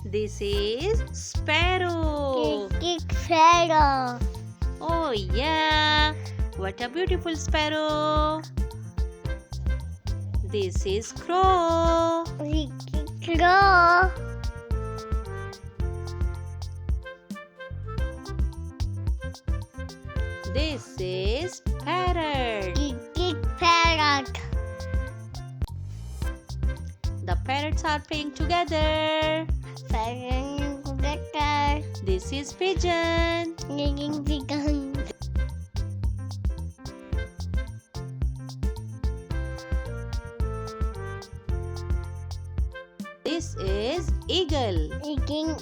This is sparrow. Sparrow. Oh yeah, what a beautiful sparrow. This is crow. Crow. This is parrot. Parrot. The parrots are playing together. This is pigeon. Pigeon. This is eagle. Eagle.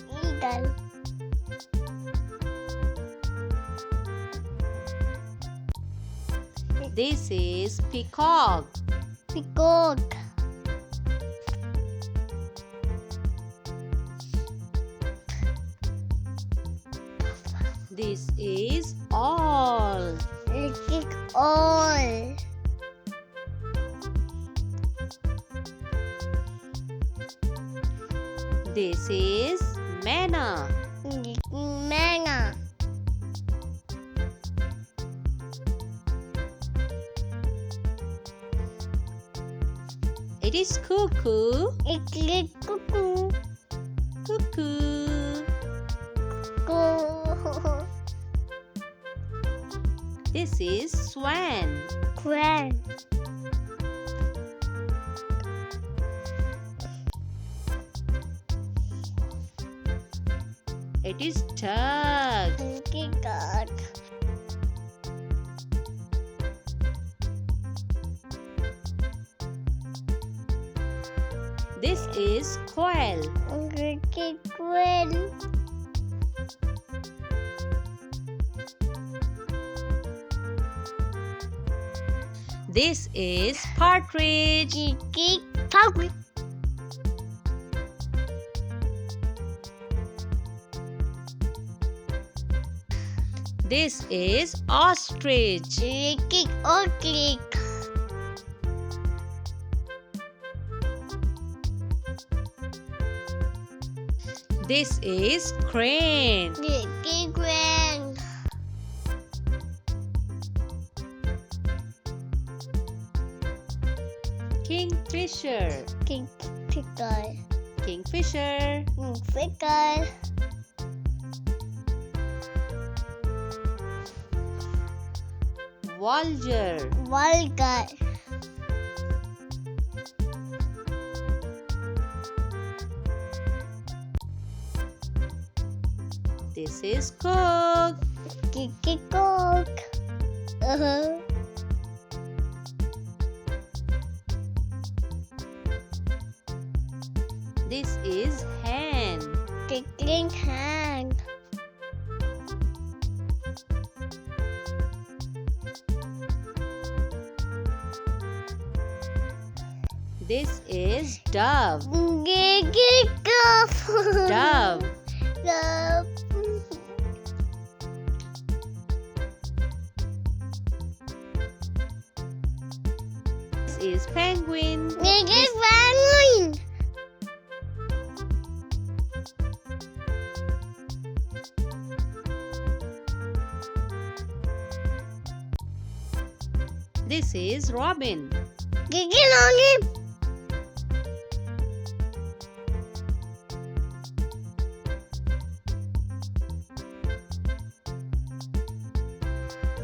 This is peacock. Peacock. This is owl. All. This is manna. Manna. It is cuckoo. It's cuckoo. Cuckoo. This is swan. Swan. It is duck. Duck. This is quail. Quail. This is partridge. Partridge. This is ostrich. Ostrich. This is crane. Crane. Kingfisher. Kingfisher. Kingfisher. Kingfisher. Vulture. Vulture. This is cock. Cock. This is hen. Hen. This is dove. Dove. This is penguin. Penguin. This is robin.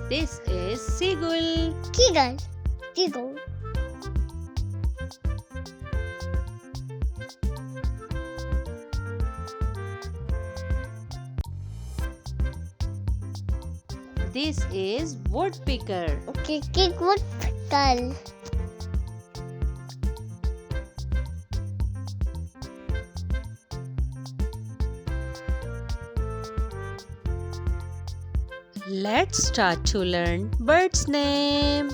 This is seagull. Seagull. This is woodpecker. Woodpecker. Let's start to learn birds' name.